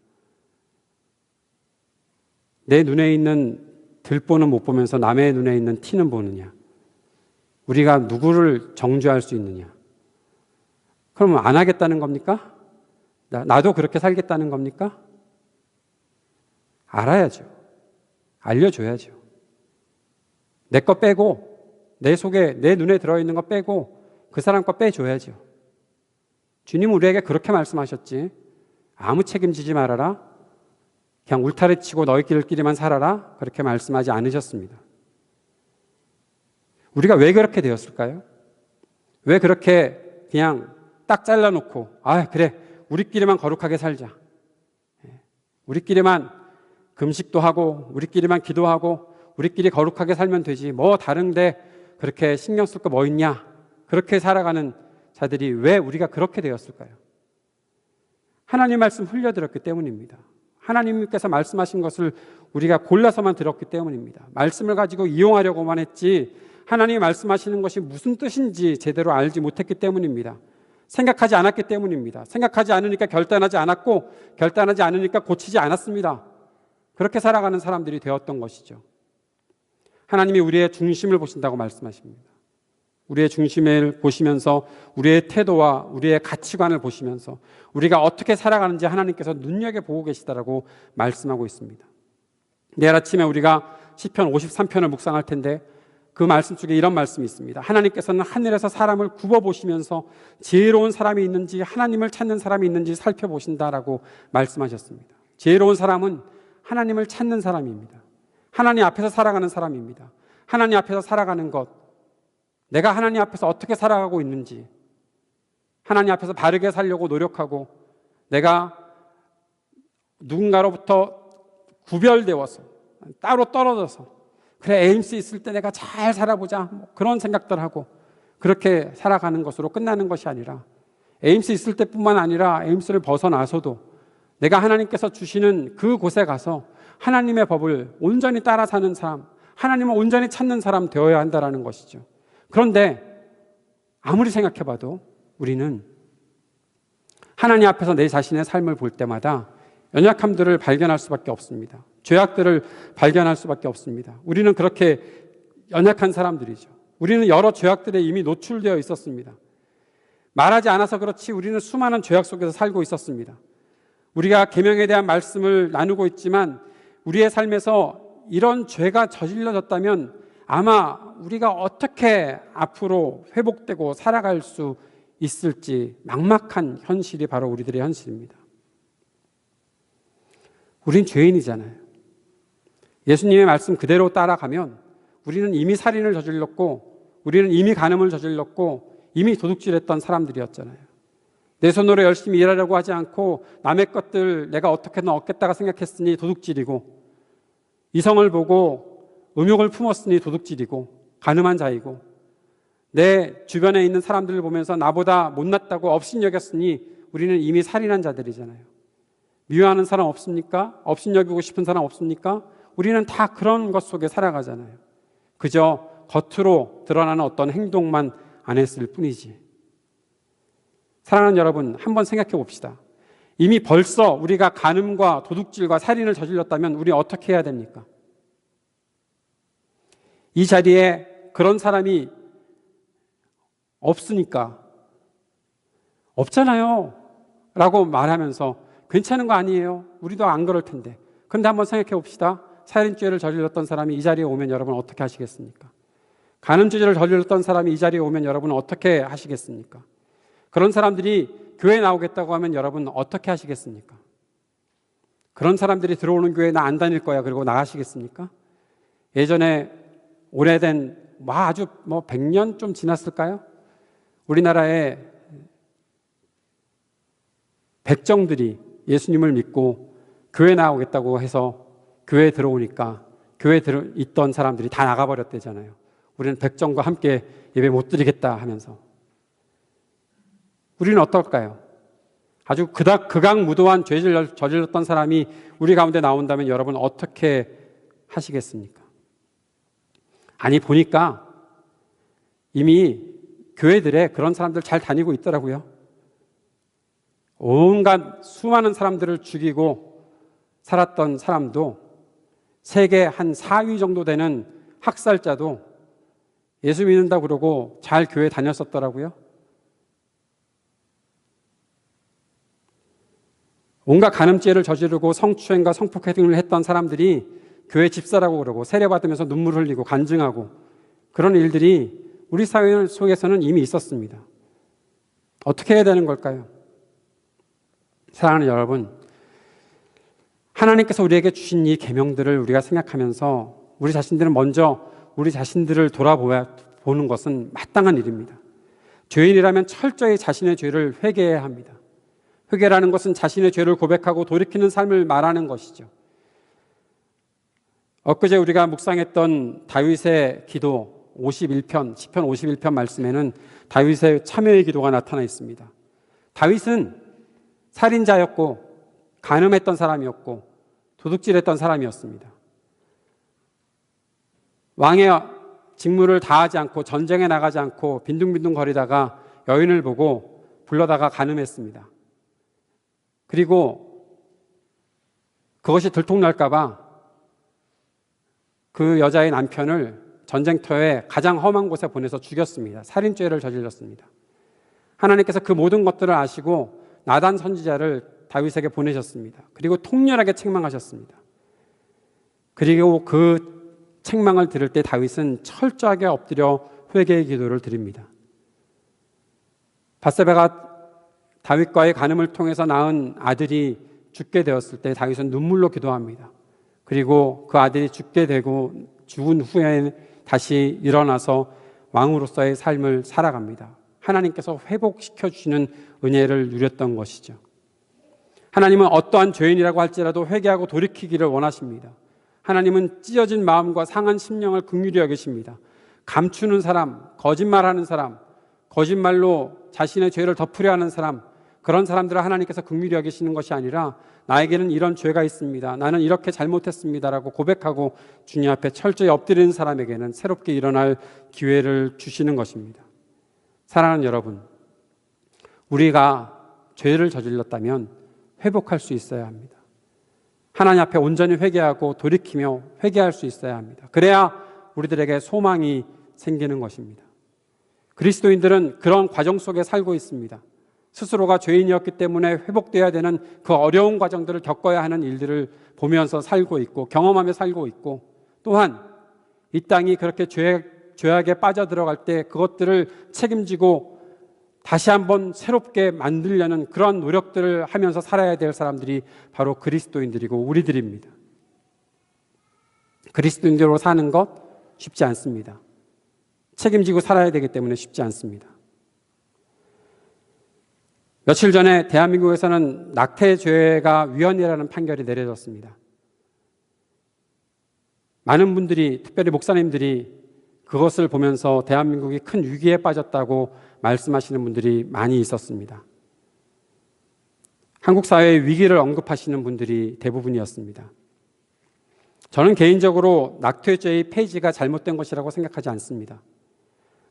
A: 내 눈에 있는 들보는 못 보면서 남의 눈에 있는 티는 보느냐. 우리가 누구를 정죄할 수 있느냐. 그러면 안 하겠다는 겁니까? 나도 그렇게 살겠다는 겁니까? 알아야죠. 알려줘야죠. 내 거 빼고, 내 속에, 내 눈에 들어있는 거 빼고 그 사람 거 빼줘야죠. 주님은 우리에게 그렇게 말씀하셨지. 아무 책임지지 말아라. 그냥 울타리 치고 너희끼리만 살아라. 그렇게 말씀하지 않으셨습니다. 우리가 왜 그렇게 되었을까요? 왜 그렇게 그냥 딱 잘라놓고 그래 우리끼리만 거룩하게 살자, 우리끼리만 금식도 하고 우리끼리만 기도하고 우리끼리 거룩하게 살면 되지 뭐 다른데 그렇게 신경 쓸 거 뭐 있냐, 그렇게 살아가는 자들이 왜 우리가 그렇게 되었을까요? 하나님 말씀 흘려들었기 때문입니다. 하나님께서 말씀하신 것을 우리가 골라서만 들었기 때문입니다. 말씀을 가지고 이용하려고만 했지 하나님이 말씀하시는 것이 무슨 뜻인지 제대로 알지 못했기 때문입니다. 생각하지 않았기 때문입니다. 생각하지 않으니까 결단하지 않았고, 결단하지 않으니까 고치지 않았습니다. 그렇게 살아가는 사람들이 되었던 것이죠. 하나님이 우리의 중심을 보신다고 말씀하십니다. 우리의 중심을 보시면서 우리의 태도와 우리의 가치관을 보시면서 우리가 어떻게 살아가는지 하나님께서 눈여겨보고 계시다라고 말씀하고 있습니다. 내일 아침에 우리가 시편 53편을 묵상할 텐데 그 말씀 속에 이런 말씀이 있습니다. 하나님께서는 하늘에서 사람을 굽어보시면서 지혜로운 사람이 있는지 하나님을 찾는 사람이 있는지 살펴보신다라고 말씀하셨습니다. 지혜로운 사람은 하나님을 찾는 사람입니다. 하나님 앞에서 살아가는 사람입니다. 하나님 앞에서 살아가는 것, 내가 하나님 앞에서 어떻게 살아가고 있는지, 하나님 앞에서 바르게 살려고 노력하고 내가 누군가로부터 구별되어서 따로 떨어져서 그래 에임스 있을 때 내가 잘 살아보자 그런 생각들 하고 그렇게 살아가는 것으로 끝나는 것이 아니라, 에임스 있을 때뿐만 아니라 에임스를 벗어나서도 내가 하나님께서 주시는 그곳에 가서 하나님의 법을 온전히 따라 사는 사람, 하나님을 온전히 찾는 사람 되어야 한다는 것이죠. 그런데 아무리 생각해봐도 우리는 하나님 앞에서 내 자신의 삶을 볼 때마다 연약함들을 발견할 수밖에 없습니다. 죄악들을 발견할 수밖에 없습니다. 우리는 그렇게 연약한 사람들이죠. 우리는 여러 죄악들에 이미 노출되어 있었습니다. 말하지 않아서 그렇지 우리는 수많은 죄악 속에서 살고 있었습니다. 우리가 계명에 대한 말씀을 나누고 있지만 우리의 삶에서 이런 죄가 저질러졌다면 아마 우리가 어떻게 앞으로 회복되고 살아갈 수 있을지 막막한 현실이 바로 우리들의 현실입니다. 우린 죄인이잖아요. 예수님의 말씀 그대로 따라가면 우리는 이미 살인을 저질렀고 우리는 이미 간음을 저질렀고 이미 도둑질했던 사람들이었잖아요. 내 손으로 열심히 일하려고 하지 않고 남의 것들 내가 어떻게든 얻겠다가 생각했으니 도둑질이고, 이성을 보고 음욕을 품었으니 도둑질이고 간음한 자이고, 내 주변에 있는 사람들을 보면서 나보다 못났다고 업신여겼으니 우리는 이미 살인한 자들이잖아요. 미워하는 사람 없습니까? 업신여기고 싶은 사람 없습니까? 우리는 다 그런 것 속에 살아가잖아요. 그저 겉으로 드러나는 어떤 행동만 안 했을 뿐이지. 사랑하는 여러분, 한번 생각해 봅시다. 이미 벌써 우리가 간음과 도둑질과 살인을 저질렀다면 우리 어떻게 해야 됩니까? 이 자리에 그런 사람이 없으니까 없잖아요 라고 말하면서 괜찮은 거 아니에요? 우리도 안 그럴 텐데. 그런데 한번 생각해 봅시다. 살인죄를 저질렀던 사람이 이 자리에 오면 여러분 어떻게 하시겠습니까? 간음죄를 저질렀던 사람이 이 자리에 오면 여러분 어떻게 하시겠습니까? 그런 사람들이 교회에 나오겠다고 하면 여러분 어떻게 하시겠습니까? 그런 사람들이 들어오는 교회에 나 안 다닐 거야 그리고 나가시겠습니까? 예전에 오래된 아주 100년 좀 지났을까요? 우리나라의 백정들이 예수님을 믿고 교회 나오겠다고 해서 교회에 들어오니까 교회에 있던 사람들이 다 나가버렸대잖아요. 우리는 백정과 함께 예배 못 드리겠다 하면서. 우리는 어떨까요? 아주 극악무도한 죄를 저질렀던 사람이 우리 가운데 나온다면 여러분 어떻게 하시겠습니까? 아니 보니까 이미 교회들에 그런 사람들 잘 다니고 있더라고요. 온갖 수많은 사람들을 죽이고 살았던 사람도 세계 한 4위 정도 되는 학살자도 예수 믿는다고 그러고 잘 교회 다녔었더라고요. 온갖 간음죄를 저지르고 성추행과 성폭행을 했던 사람들이 교회 집사라고 그러고 세례받으면서 눈물 흘리고 간증하고 그런 일들이 우리 사회 속에서는 이미 있었습니다. 어떻게 해야 되는 걸까요? 사랑하는 여러분, 하나님께서 우리에게 주신 이 계명들을 우리가 생각하면서 우리 자신들은 먼저 우리 자신들을 돌아보아야 보는 것은 마땅한 일입니다. 죄인이라면 철저히 자신의 죄를 회개해야 합니다. 회개라는 것은 자신의 죄를 고백하고 돌이키는 삶을 말하는 것이죠. 엊그제 우리가 묵상했던 다윗의 기도 51편, 시편 51편 말씀에는 다윗의 참회의 기도가 나타나 있습니다. 다윗은 살인자였고 간음했던 사람이었고 도둑질했던 사람이었습니다. 왕의 직무를 다하지 않고 전쟁에 나가지 않고 빈둥빈둥 거리다가 여인을 보고 불러다가 간음했습니다. 그리고 그것이 들통날까 봐 그 여자의 남편을 전쟁터에 가장 험한 곳에 보내서 죽였습니다. 살인죄를 저질렀습니다. 하나님께서 그 모든 것들을 아시고 나단 선지자를 다윗에게 보내셨습니다. 그리고 통렬하게 책망하셨습니다. 그리고 그 책망을 들을 때 다윗은 철저하게 엎드려 회개의 기도를 드립니다. 밧세바가 다윗과의 간음을 통해서 낳은 아들이 죽게 되었을 때 다윗은 눈물로 기도합니다. 그리고 그 아들이 죽게 되고 죽은 후에 다시 일어나서 왕으로서의 삶을 살아갑니다. 하나님께서 회복시켜 주시는 은혜를 누렸던 것이죠. 하나님은 어떠한 죄인이라고 할지라도 회개하고 돌이키기를 원하십니다. 하나님은 찢어진 마음과 상한 심령을 긍휼히 여기십니다. 감추는 사람, 거짓말하는 사람, 거짓말로 자신의 죄를 덮으려 하는 사람, 그런 사람들을 하나님께서 긍휼히 여기시는 것이 아니라 나에게는 이런 죄가 있습니다. 나는 이렇게 잘못했습니다라고 고백하고 주님 앞에 철저히 엎드리는 사람에게는 새롭게 일어날 기회를 주시는 것입니다. 사랑하는 여러분, 우리가 죄를 저질렀다면 회복할 수 있어야 합니다. 하나님 앞에 온전히 회개하고 돌이키며 회개할 수 있어야 합니다. 그래야 우리들에게 소망이 생기는 것입니다. 그리스도인들은 그런 과정 속에 살고 있습니다. 스스로가 죄인이었기 때문에 회복되어야 되는 그 어려운 과정들을 겪어야 하는 일들을 보면서 살고 있고 경험하며 살고 있고, 또한 이 땅이 그렇게 죄악에 빠져들어갈 때 그것들을 책임지고 다시 한번 새롭게 만들려는 그런 노력들을 하면서 살아야 될 사람들이 바로 그리스도인들이고 우리들입니다. 그리스도인들로 사는 것 쉽지 않습니다. 책임지고 살아야 되기 때문에 쉽지 않습니다. 며칠 전에 대한민국에서는 낙태죄가 위헌이라는 판결이 내려졌습니다. 많은 분들이, 특별히 목사님들이 그것을 보면서 대한민국이 큰 위기에 빠졌다고 말씀하시는 분들이 많이 있었습니다. 한국 사회의 위기를 언급하시는 분들이 대부분이었습니다. 저는 개인적으로 낙태죄의 폐지가 잘못된 것이라고 생각하지 않습니다.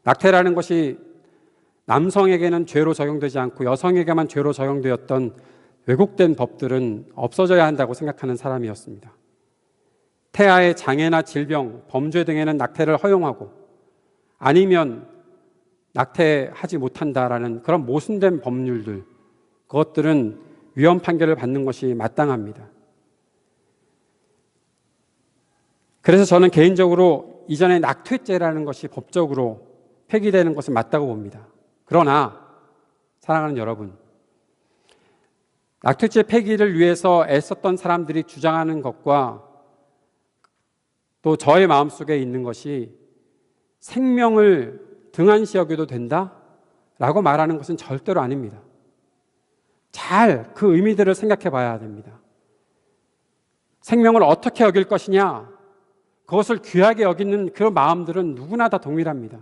A: 낙태라는 것이 남성에게는 죄로 적용되지 않고 여성에게만 죄로 적용되었던 왜곡된 법들은 없어져야 한다고 생각하는 사람이었습니다. 태아의 장애나 질병, 범죄 등에는 낙태를 허용하고 아니면 낙태하지 못한다라는 그런 모순된 법률들, 그것들은 위헌 판결을 받는 것이 마땅합니다. 그래서 저는 개인적으로 이전에 낙태죄라는 것이 법적으로 폐기되는 것은 맞다고 봅니다. 그러나 사랑하는 여러분, 낙태죄 폐기를 위해서 애썼던 사람들이 주장하는 것과 또 저의 마음속에 있는 것이 생명을 등한시 여겨도 된다라고 말하는 것은 절대로 아닙니다. 잘 그 의미들을 생각해 봐야 됩니다. 생명을 어떻게 여길 것이냐, 그것을 귀하게 여기는 그런 마음들은 누구나 다 동일합니다.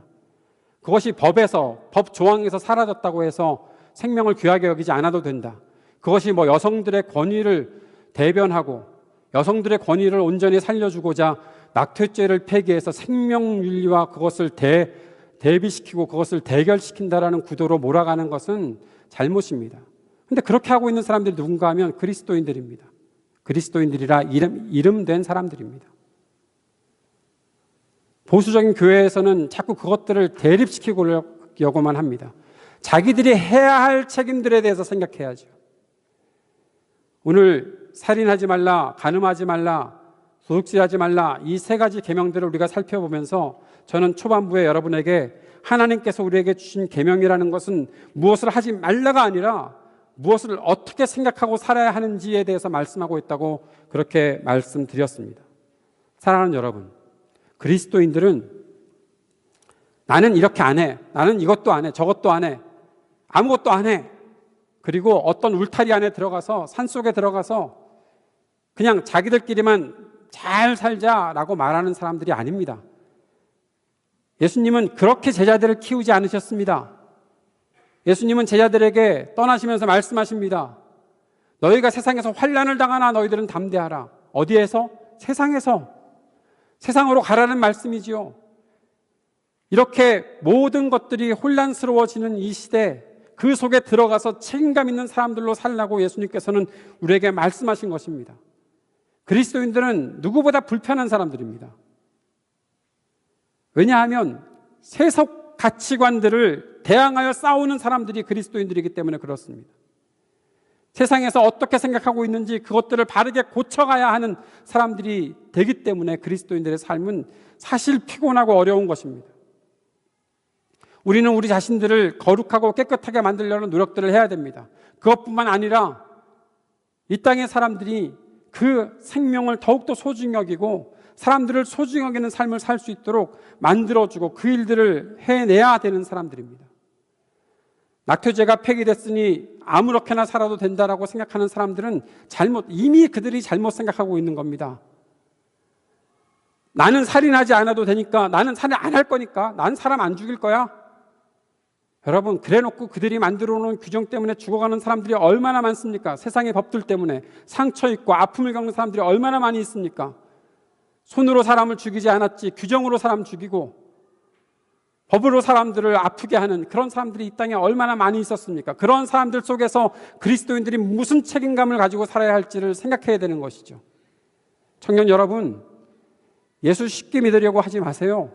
A: 그것이 법에서, 법 조항에서 사라졌다고 해서 생명을 귀하게 여기지 않아도 된다. 그것이 여성들의 권위를 대변하고 여성들의 권위를 온전히 살려주고자 낙태죄를 폐기해서 생명윤리와 그것을 대비시키고 그것을 대결시킨다라는 구도로 몰아가는 것은 잘못입니다. 그런데 그렇게 하고 있는 사람들이 누군가 하면 그리스도인들입니다. 그리스도인들이라 이름된 사람들입니다. 보수적인 교회에서는 자꾸 그것들을 대립시키려고만 합니다. 자기들이 해야 할 책임들에 대해서 생각해야죠. 오늘 살인하지 말라, 간음하지 말라, 도둑질하지 말라, 이 세 가지 계명들을 우리가 살펴보면서 저는 초반부에 여러분에게 하나님께서 우리에게 주신 계명이라는 것은 무엇을 하지 말라가 아니라 무엇을 어떻게 생각하고 살아야 하는지에 대해서 말씀하고 있다고 그렇게 말씀드렸습니다. 사랑하는 여러분, 그리스도인들은 나는 이렇게 안 해. 나는 이것도 안 해. 저것도 안 해. 아무것도 안 해. 그리고 어떤 울타리 안에 들어가서 산속에 들어가서 그냥 자기들끼리만 잘 살자라고 말하는 사람들이 아닙니다. 예수님은 그렇게 제자들을 키우지 않으셨습니다. 예수님은 제자들에게 떠나시면서 말씀하십니다. 너희가 세상에서 환난을 당하나 너희들은 담대하라. 어디에서? 세상에서. 세상으로 가라는 말씀이지요. 이렇게 모든 것들이 혼란스러워지는 이 시대, 그 속에 들어가서 책임감 있는 사람들로 살라고 예수님께서는 우리에게 말씀하신 것입니다. 그리스도인들은 누구보다 불편한 사람들입니다. 왜냐하면 세속 가치관들을 대항하여 싸우는 사람들이 그리스도인들이기 때문에 그렇습니다. 세상에서 어떻게 생각하고 있는지 그것들을 바르게 고쳐가야 하는 사람들이 되기 때문에 그리스도인들의 삶은 사실 피곤하고 어려운 것입니다. 우리는 우리 자신들을 거룩하고 깨끗하게 만들려는 노력들을 해야 됩니다. 그것뿐만 아니라 이 땅의 사람들이 그 생명을 더욱더 소중히 여기고 사람들을 소중히 여기는 삶을 살 수 있도록 만들어주고 그 일들을 해내야 되는 사람들입니다. 낙태죄가 폐기됐으니 아무렇게나 살아도 된다라고 생각하는 사람들은 이미 그들이 잘못 생각하고 있는 겁니다. 나는 살인하지 않아도 되니까, 나는 살인 안 할 거니까, 난 사람 안 죽일 거야. 여러분, 그래놓고 그들이 만들어 놓은 규정 때문에 죽어가는 사람들이 얼마나 많습니까? 세상의 법들 때문에 상처 입고 아픔을 겪는 사람들이 얼마나 많이 있습니까? 손으로 사람을 죽이지 않았지 규정으로 사람 죽이고 법으로 사람들을 아프게 하는 그런 사람들이 이 땅에 얼마나 많이 있었습니까? 그런 사람들 속에서 그리스도인들이 무슨 책임감을 가지고 살아야 할지를 생각해야 되는 것이죠. 청년 여러분, 예수 쉽게 믿으려고 하지 마세요.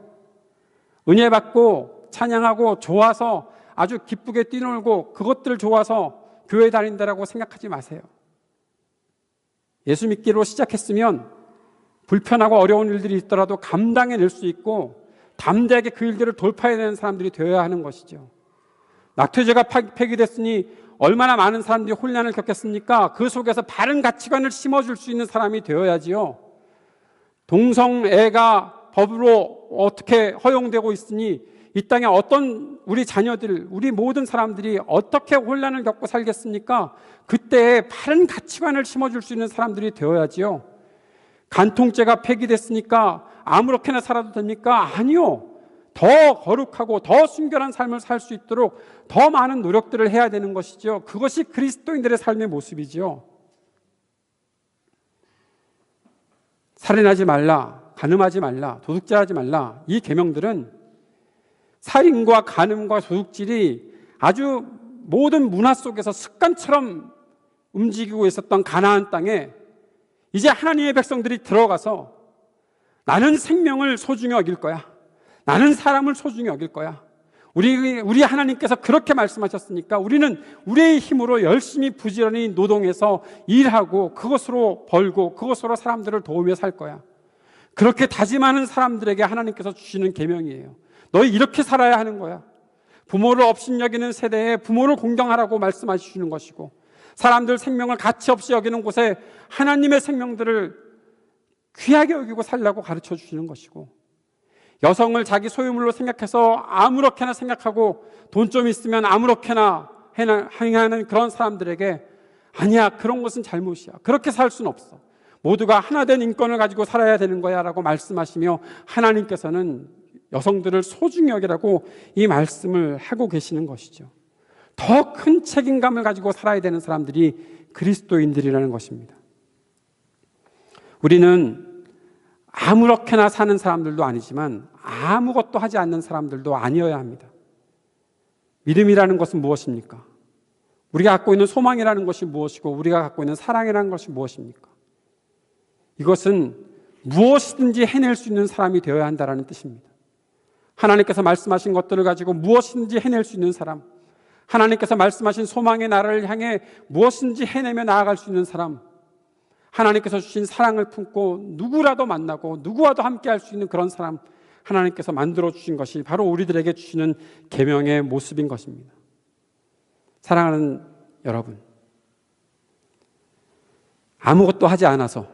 A: 은혜 받고 찬양하고 좋아서 아주 기쁘게 뛰놀고 그것들 좋아서 교회 다닌다라고 생각하지 마세요. 예수 믿기로 시작했으면 불편하고 어려운 일들이 있더라도 감당해낼 수 있고 담대하게 그 일들을 돌파해내는 사람들이 되어야 하는 것이죠. 낙태죄가 폐기됐으니 얼마나 많은 사람들이 혼란을 겪겠습니까? 그 속에서 바른 가치관을 심어줄 수 있는 사람이 되어야지요. 동성애가 법으로 어떻게 허용되고 있으니 이 땅에 어떤 우리 자녀들, 우리 모든 사람들이 어떻게 혼란을 겪고 살겠습니까? 그때 바른 가치관을 심어줄 수 있는 사람들이 되어야지요. 간통죄가 폐기됐으니까 아무렇게나 살아도 됩니까? 아니요. 더 거룩하고 더 순결한 삶을 살 수 있도록 더 많은 노력들을 해야 되는 것이죠. 그것이 그리스도인들의 삶의 모습이죠. 살인하지 말라, 간음하지 말라, 도둑질하지 말라, 이 계명들은 살인과 간음과 도둑질이 아주 모든 문화 속에서 습관처럼 움직이고 있었던 가나안 땅에 이제 하나님의 백성들이 들어가서 나는 생명을 소중히 여길 거야. 나는 사람을 소중히 여길 거야. 우리 하나님께서 그렇게 말씀하셨으니까 우리는 우리의 힘으로 열심히 부지런히 노동해서 일하고 그것으로 벌고 그것으로 사람들을 도우며 살 거야. 그렇게 다짐하는 사람들에게 하나님께서 주시는 계명이에요. 너희 이렇게 살아야 하는 거야. 부모를 업신여기는 세대에 부모를 공경하라고 말씀하시는 것이고 사람들 생명을 가치 없이 여기는 곳에 하나님의 생명들을 귀하게 여기고 살라고 가르쳐 주시는 것이고 여성을 자기 소유물로 생각해서 아무렇게나 생각하고 돈 좀 있으면 아무렇게나 행하는 그런 사람들에게 아니야, 그런 것은 잘못이야. 그렇게 살 수는 없어. 모두가 하나된 인권을 가지고 살아야 되는 거야 라고 말씀하시며 하나님께서는 여성들을 소중히 여기라고 이 말씀을 하고 계시는 것이죠. 더 큰 책임감을 가지고 살아야 되는 사람들이 그리스도인들이라는 것입니다. 우리는 아무렇게나 사는 사람들도 아니지만 아무것도 하지 않는 사람들도 아니어야 합니다. 믿음이라는 것은 무엇입니까? 우리가 갖고 있는 소망이라는 것이 무엇이고 우리가 갖고 있는 사랑이라는 것이 무엇입니까? 이것은 무엇이든지 해낼 수 있는 사람이 되어야 한다는 뜻입니다. 하나님께서 말씀하신 것들을 가지고 무엇이든지 해낼 수 있는 사람, 하나님께서 말씀하신 소망의 나라를 향해 무엇인지 해내며 나아갈 수 있는 사람, 하나님께서 주신 사랑을 품고 누구라도 만나고 누구와도 함께 할 수 있는 그런 사람, 하나님께서 만들어 주신 것이 바로 우리들에게 주시는 계명의 모습인 것입니다. 사랑하는 여러분, 아무것도 하지 않아서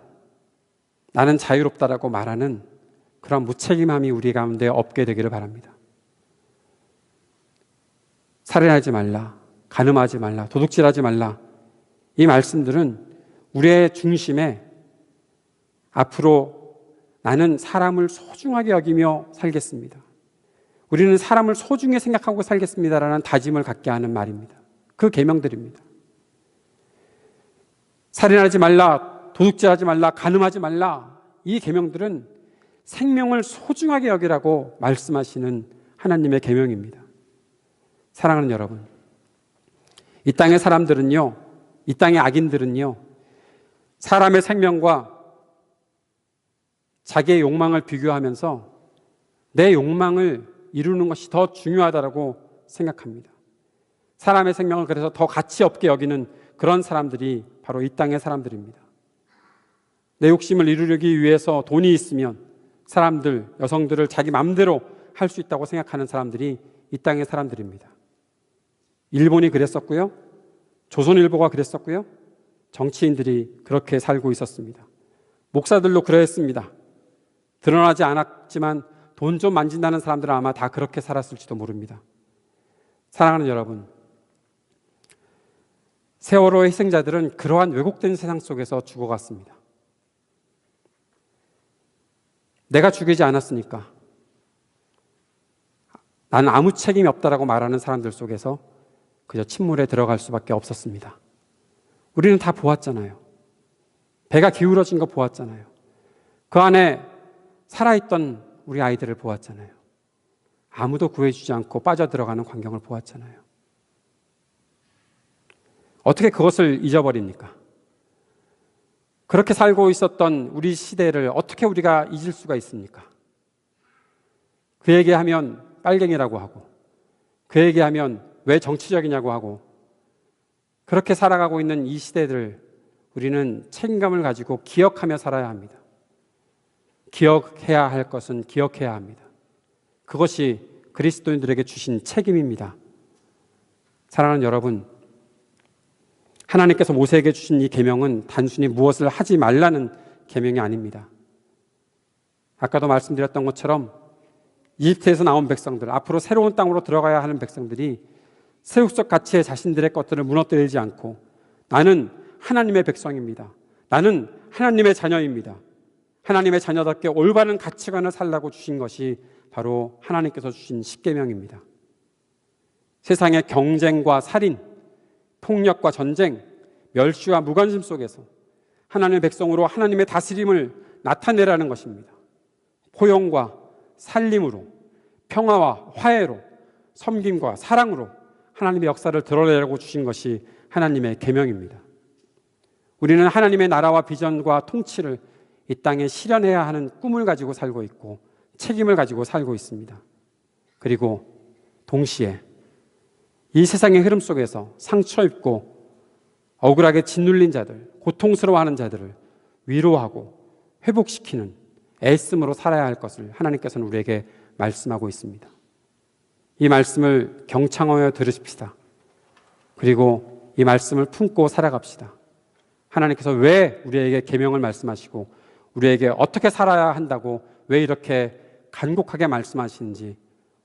A: 나는 자유롭다라고 말하는 그런 무책임함이 우리 가운데 없게 되기를 바랍니다. 살인하지 말라, 간음하지 말라, 도둑질하지 말라. 이 말씀들은 우리의 중심에 앞으로 나는 사람을 소중하게 여기며 살겠습니다, 우리는 사람을 소중히 생각하고 살겠습니다라는 다짐을 갖게 하는 말입니다. 그 계명들입니다. 살인하지 말라, 도둑질하지 말라, 간음하지 말라. 이 계명들은 생명을 소중하게 여기라고 말씀하시는 하나님의 계명입니다. 사랑하는 여러분, 이 땅의 사람들은요, 이 땅의 악인들은요, 사람의 생명과 자기의 욕망을 비교하면서 내 욕망을 이루는 것이 더 중요하다고 생각합니다. 사람의 생명을 그래서 더 가치 없게 여기는 그런 사람들이 바로 이 땅의 사람들입니다. 내 욕심을 이루기 위해서 돈이 있으면 사람들, 여성들을 자기 마음대로 할 수 있다고 생각하는 사람들이 이 땅의 사람들입니다. 일본이 그랬었고요, 조선일보가 그랬었고요, 정치인들이 그렇게 살고 있었습니다. 목사들도 그랬습니다. 드러나지 않았지만 돈 좀 만진다는 사람들은 아마 다 그렇게 살았을지도 모릅니다. 사랑하는 여러분, 세월호의 희생자들은 그러한 왜곡된 세상 속에서 죽어갔습니다. 내가 죽이지 않았으니까, 나는 아무 책임이 없다라고 말하는 사람들 속에서 그저 침몰에 들어갈 수밖에 없었습니다. 우리는 다 보았잖아요. 배가 기울어진 거 보았잖아요. 그 안에 살아있던 우리 아이들을 보았잖아요. 아무도 구해주지 않고 빠져들어가는 광경을 보았잖아요. 어떻게 그것을 잊어버립니까? 그렇게 살고 있었던 우리 시대를 어떻게 우리가 잊을 수가 있습니까? 그에게 하면 빨갱이라고 하고, 그에게 하면 왜 정치적이냐고 하고, 그렇게 살아가고 있는 이 시대를 우리는 책임감을 가지고 기억하며 살아야 합니다. 기억해야 할 것은 기억해야 합니다. 그것이 그리스도인들에게 주신 책임입니다. 사랑하는 여러분, 하나님께서 모세에게 주신 이 계명은 단순히 무엇을 하지 말라는 계명이 아닙니다. 아까도 말씀드렸던 것처럼 이집트에서 나온 백성들, 앞으로 새로운 땅으로 들어가야 하는 백성들이 세속적 가치에 자신들의 것들을 무너뜨리지 않고, 나는 하나님의 백성입니다, 나는 하나님의 자녀입니다, 하나님의 자녀답게 올바른 가치관을 살라고 주신 것이 바로 하나님께서 주신 십계명입니다. 세상의 경쟁과 살인, 폭력과 전쟁, 멸시와 무관심 속에서 하나님의 백성으로 하나님의 다스림을 나타내라는 것입니다. 포용과 살림으로, 평화와 화해로, 섬김과 사랑으로 하나님의 역사를 드러내라고 주신 것이 하나님의 계명입니다. 우리는 하나님의 나라와 비전과 통치를 이 땅에 실현해야 하는 꿈을 가지고 살고 있고 책임을 가지고 살고 있습니다. 그리고 동시에 이 세상의 흐름 속에서 상처 입고 억울하게 짓눌린 자들, 고통스러워하는 자들을 위로하고 회복시키는 애씀으로 살아야 할 것을 하나님께서는 우리에게 말씀하고 있습니다. 이 말씀을 경청하여 들으십시다. 그리고 이 말씀을 품고 살아갑시다. 하나님께서 왜 우리에게 계명을 말씀하시고 우리에게 어떻게 살아야 한다고 왜 이렇게 간곡하게 말씀하시는지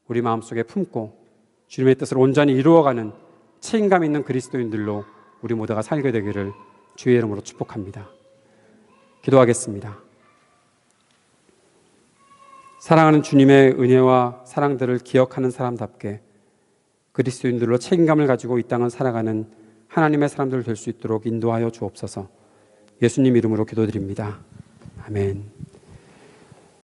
A: 우리 마음속에 품고 주님의 뜻을 온전히 이루어가는 책임감 있는 그리스도인들로 우리 모두가 살게 되기를 주의 이름으로 축복합니다. 기도하겠습니다. 사랑하는 주님의 은혜와 사랑들을 기억하는 사람답게 그리스도인들로 책임감을 가지고 이 땅을 살아가는 하나님의 사람들 될 수 있도록 인도하여 주옵소서. 예수님 이름으로 기도드립니다. 아멘.